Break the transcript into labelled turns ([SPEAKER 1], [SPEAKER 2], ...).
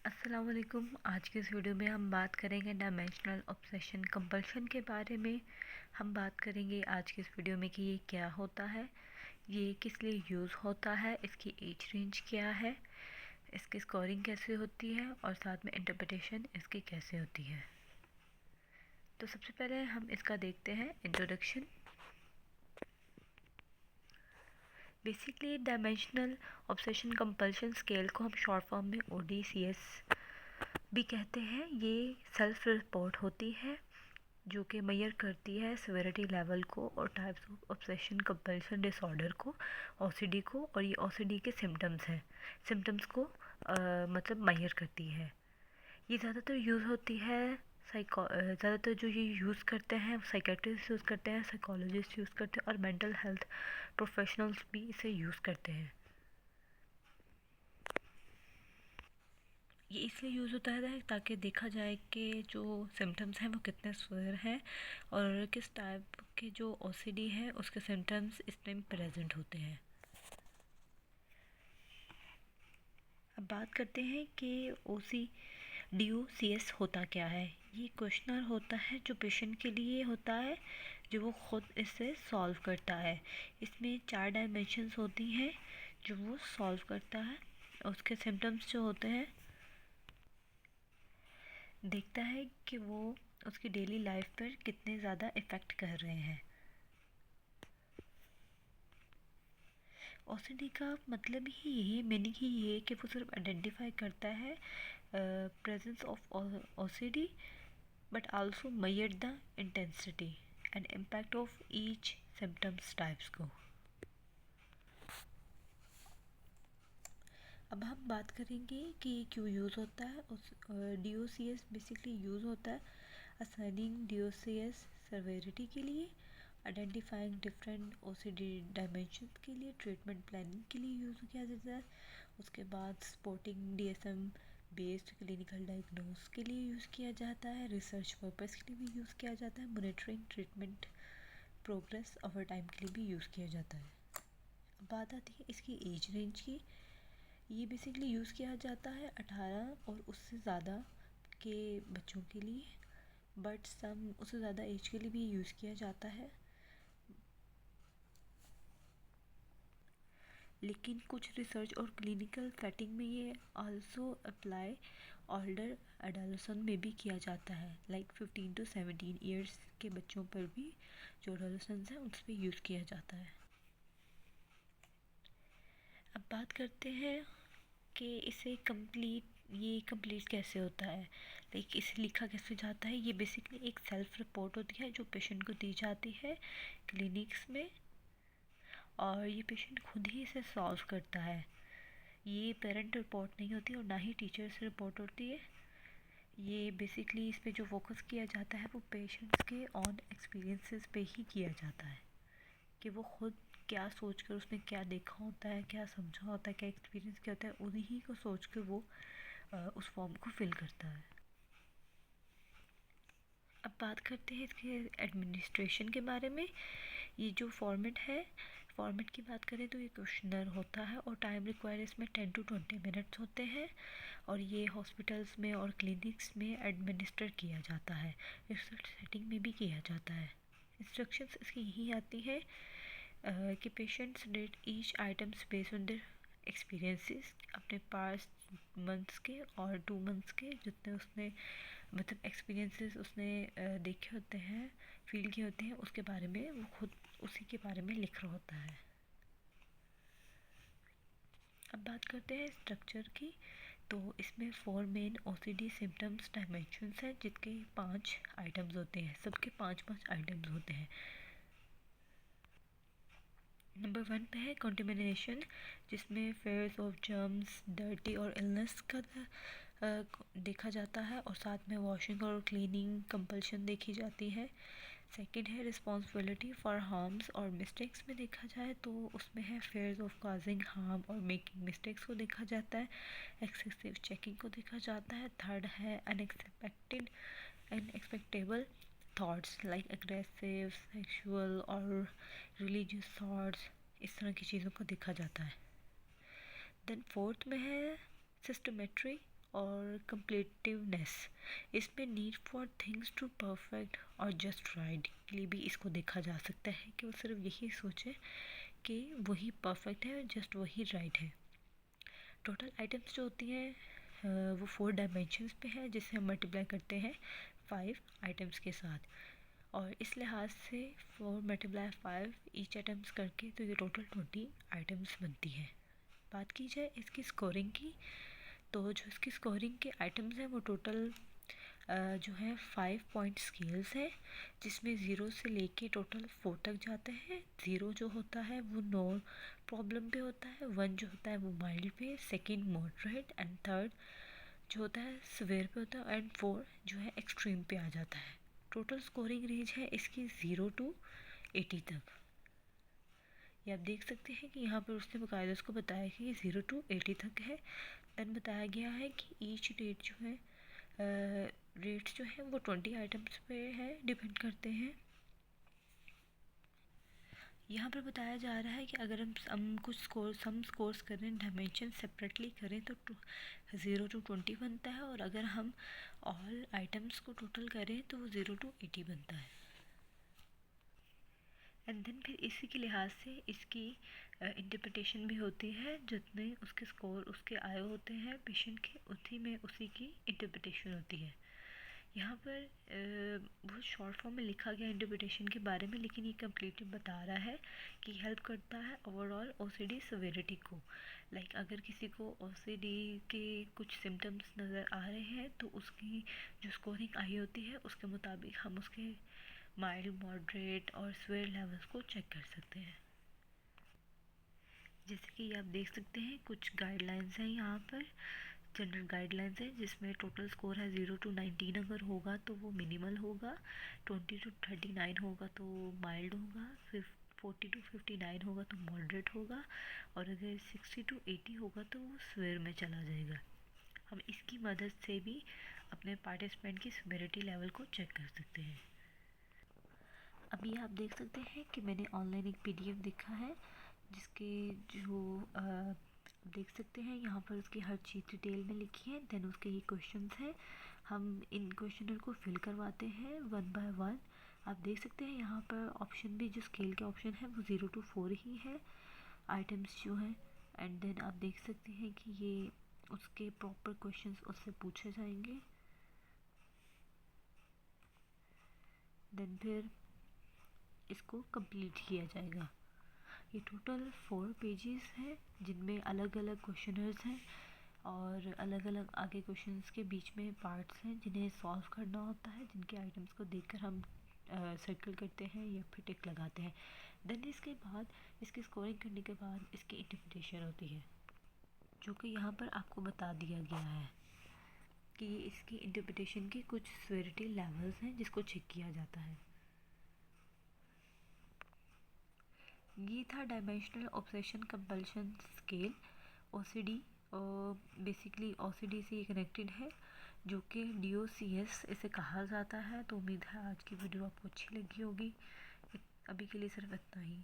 [SPEAKER 1] अस्सलाम वालेकुम। आज की इस वीडियो में हम बात करेंगे डायमेंशनल ऑब्सेशन कंपल्शन के बारे में। हम बात करेंगे आज की इस वीडियो में कि ये क्या होता है, ये किस लिए यूज़ होता है, इसकी एज रेंज क्या है, इसकी स्कोरिंग कैसे होती है और साथ में इंटरप्रिटेशन इसकी कैसे होती है। तो सबसे पहले हम इसका देखते हैं introduction. Basically dimensional obsession compulsion scale को हम शॉर्ट फॉर्म में ODCS भी कहते हैं। ये सेल्फ रिपोर्ट होती है जो कि मेजर करती है सिविरिटी लेवल को और types of obsession compulsion disorder को, OCD को, और ये OCD के सिम्टम्स को मतलब मेजर करती है। ये ज़्यादातर यूज़ होती है ज़्यादातर जो ये यूज़ करते हैं साइकेट्रिस्ट यूज़ करते हैं, साइकोलॉजिस्ट यूज़ करते हैं और मेंटल हेल्थ प्रोफेशनल्स भी इसे यूज़ करते हैं। ये इसलिए यूज़ होता है ताकि देखा जाए कि जो सिम्टम्स हैं वो कितने सीवियर हैं और किस टाइप के जो OCD है उसके सिम्टम्स इसमें प्रेजेंट होते हैं। अब बात करते हैं कि DOCS होता क्या है। ये क्वेश्चनर होता है जो पेशेंट के लिए होता है, जो वो खुद इसे सॉल्व करता है। इसमें 4 डायमेंशंस होती हैं जो वो सॉल्व करता है। उसके सिम्टम्स जो होते हैं देखता है कि वो उसकी डेली लाइफ पर कितने ज़्यादा इफ़ेक्ट कर रहे हैं। OCD का मतलब ही यही, मीनिंग ही ये कि वो सिर्फ आइडेंटिफाई करता है presence of OCD but also measure the intensity and impact of each symptoms types को। अब हम बात करेंगे कि क्यों यूज़ होता है। DOCS बेसिकली यूज़ होता है असाइनिंग DOCS सेवेरिटी के लिए, आइडेंटिफाइंग डिफरेंट OCD डायमेंशंस के लिए, ट्रीटमेंट प्लानिंग के लिए यूज़ किया जाता है। उसके बाद supporting DSM based clinical diagnose के लिए यूज़ किया जाता है, रिसर्च पर्पस के लिए भी यूज़ किया जाता है, monitoring treatment progress over time के लिए भी यूज़ किया जाता है। अब बात आती है इसकी एज रेंज की। ये बेसिकली यूज़ किया जाता है 18 और उससे ज़्यादा के बच्चों के लिए, बट उससे ज़्यादा एज के लिए भी यूज़ किया जाता है। लेकिन कुछ रिसर्च और क्लिनिकल सेटिंग में ये आल्सो अप्लाई ओल्डर एडोलेसेंट में भी किया जाता है, लाइक 15 to 17 ईयर्स के बच्चों पर भी जो एडोलेसेंट्स हैं उस पर यूज़ किया जाता है। अब बात करते हैं कि ये कंप्लीट कैसे होता है, लाइक इसे लिखा कैसे जाता है। ये बेसिकली एक सेल्फ रिपोर्ट होती है जो पेशेंट को दी जाती है क्लिनिक्स में, और ये पेशेंट खुद ही इसे सॉल्व करता है। ये पेरेंट रिपोर्ट नहीं होती और ना ही टीचर से रिपोर्ट होती है। ये बेसिकली इस पे जो फोकस किया जाता है वो पेशेंट्स के ऑन एक्सपीरियंसेस पे ही किया जाता है कि वो खुद क्या सोच कर, उसने क्या देखा होता है, क्या समझा होता है, क्या एक्सपीरियंस किया होता है, उन्हीं को सोच कर वो उस फॉर्म को फिल करता है। अब बात करते हैं इसके एडमिनिस्ट्रेशन के बारे में। ये जो फॉर्मेट की बात करें तो ये क्वेश्चनर होता है और टाइम रिक्वायर इसमें 10 to 20 मिनट्स होते हैं, और ये हॉस्पिटल्स में और क्लिनिक्स में एडमिनिस्टर किया जाता है, रिसर्च सेटिंग में भी किया जाता है। इंस्ट्रक्शंस इसकी यही आती है कि patients rate each items based on their experiences, अपने पास्ट मंथ्स के और 2 मंथ्स के जितने उसने मतलब एक्सपीरियंसेस उसने देखे होते हैं, फील किए होते हैं, उसके बारे में वो खुद उसी के बारे में लिख रहा होता है। अब बात करते हैं स्ट्रक्चर की। तो इसमें 4 मेन OCD सिम्टम्स डायमेंशंस हैं जिसके 5 आइटम्स होते हैं, सबके 5-5 आइटम्स होते हैं। नंबर 1 पे है कंटेमिनेशन, जिसमें फेयर्स ऑफ जर्म्स, डर्टी और इलनेस का देखा जाता है, और साथ में वॉशिंग और क्लीनिंग कंपल्शन देखी जाती है। सेकंड है रिस्पॉन्सिबिलिटी फॉर हार्म्स और मिस्टेक्स में देखा जाए तो उसमें है फेयर्स ऑफ काजिंग हार्म और मेकिंग मिस्टेक्स को देखा जाता है, एक्सेसिव चेकिंग को देखा जाता है। थर्ड है unexpectable thoughts like aggressive, sexual और रिलीजियस थॉट्स, इस तरह की चीज़ों को देखा जाता है। देन फोर्थ में है सिस्टमेट्री और कंप्लीटिवनेस, इसमें need for things to perfect और जस्ट राइट के लिए भी इसको देखा जा सकता है कि वो सिर्फ यही सोचे कि वही परफेक्ट है, जस्ट वही राइट है। टोटल आइटम्स जो होती हैं वो 4 डायमेंशंस पे है, जिसे हम मल्टीप्लाई करते हैं 5 आइटम्स के साथ, और इस लिहाज से 4 मल्टीप्लाई 5 ईच आइटम्स करके तो ये टोटल 20 आइटम्स बनती है। बात की जाए इसकी स्कोरिंग की, तो जो इसकी स्कोरिंग के आइटम्स हैं वो टोटल जो है 5 पॉइंट स्केल्स है, जिसमें 0 से लेके टोटल 4 तक जाते हैं। 0 जो होता है वो नो प्रॉब्लम पे होता है, 1 जो होता है वो माइल्ड पे, सेकंड मॉडरेट, एंड थर्ड जो होता है सिवियर पे होता है, एंड 4 जो है एक्सट्रीम पे आ जाता है। टोटल स्कोरिंग रेंज है इसकी 0 to 80 तक। ये आप देख सकते हैं कि यहाँ पर उसने बाकायदा उसको बताया कि ये 0 to 80 तक है। दैन बताया गया है कि ईच रेट जो है रेट्स जो है वो 20 आइटम्स पे है, डिपेंड करते हैं। यहाँ पर बताया जा रहा है कि अगर हम कुछ सम स्कोर्स करें, डायमेंशन सेपरेटली करें तो 0 to 20 बनता है, और अगर हम ऑल आइटम्स को टोटल करें तो वो 0 to 80 बनता है। एंड देन फिर इसी के लिहाज से इसकी इंटरप्रिटेशन भी होती है, जितने उसके स्कोर उसके आए होते हैं पेशेंट के, उसी में उसी की इंटरप्रिटेशन होती है। यहाँ पर बहुत शॉर्ट फॉर्म में लिखा गया इंटरप्रिटेशन के बारे में, लेकिन ये कम्प्लीटली बता रहा है कि हेल्प करता है ओवरऑल ओसीडी सिविरिटी को। लाइक अगर किसी को ओसीडी के कुछ सिम्टम्स नज़र आ रहे हैं तो उसकी जो स्कोरिंग आई होती है उसके मुताबिक हम उसके माइल्ड, मॉडरेट और स्वेयर लेवल्स को चेक कर सकते हैं। जैसे कि आप देख सकते हैं कुछ गाइडलाइंस हैं यहाँ पर, जनरल गाइडलाइंस है, जिसमें टोटल स्कोर है 0 to 19 अगर होगा तो वो मिनिमल होगा, 20 to 39 होगा तो माइल्ड होगा, फिर 40 to 59 होगा तो मॉडरेट होगा, और अगर 60 to 80 होगा तो वो स्वेयर में चला जाएगा। हम इसकी मदद से भी अपने पार्टिसिपेंट की सिविरिटी लेवल को चेक कर सकते हैं। अभी आप देख सकते हैं कि मैंने ऑनलाइन एक पीडीएफ देखा है, जिसके जो देख सकते हैं यहाँ पर उसकी हर चीज़ डिटेल में लिखी है। देन उसके ये क्वेश्चंस हैं, हम इन क्वेश्चनर को फिल करवाते हैं 1 by 1। आप देख सकते हैं यहाँ पर ऑप्शन भी, जो स्केल के ऑप्शन है वो 0 to 4 ही है आइटम्स जो हैं। एंड देन आप देख सकते हैं कि ये उसके प्रॉपर क्वेश्चंस उससे पूछे जाएंगे। देन फिर इसको कंप्लीट किया जाएगा। ये टोटल 4 पेजेस हैं, जिनमें अलग अलग क्वेश्चनर्स हैं और अलग अलग आगे क्वेश्चंस के बीच में पार्ट्स हैं जिन्हें सॉल्व करना होता है, जिनके आइटम्स को देखकर हम सर्कल करते हैं या फिर टिक लगाते हैं। देन इसके बाद इसकी स्कोरिंग करने के बाद इसकी इंटरप्रिटेशन होती है, जो कि यहाँ पर आपको बता दिया गया है कि ये इसकी इंटरप्रिटेशन के कुछ सिविरिटी लेवल्स हैं जिसको चेक किया जाता है। ये था dimensional obsession compulsion scale, OCD. Basically OCD से ये कनेक्टेड है, जो कि DOCS इसे कहा जाता है। तो उम्मीद है आज की वीडियो आपको अच्छी लगी होगी। अभी के लिए सिर्फ इतना ही।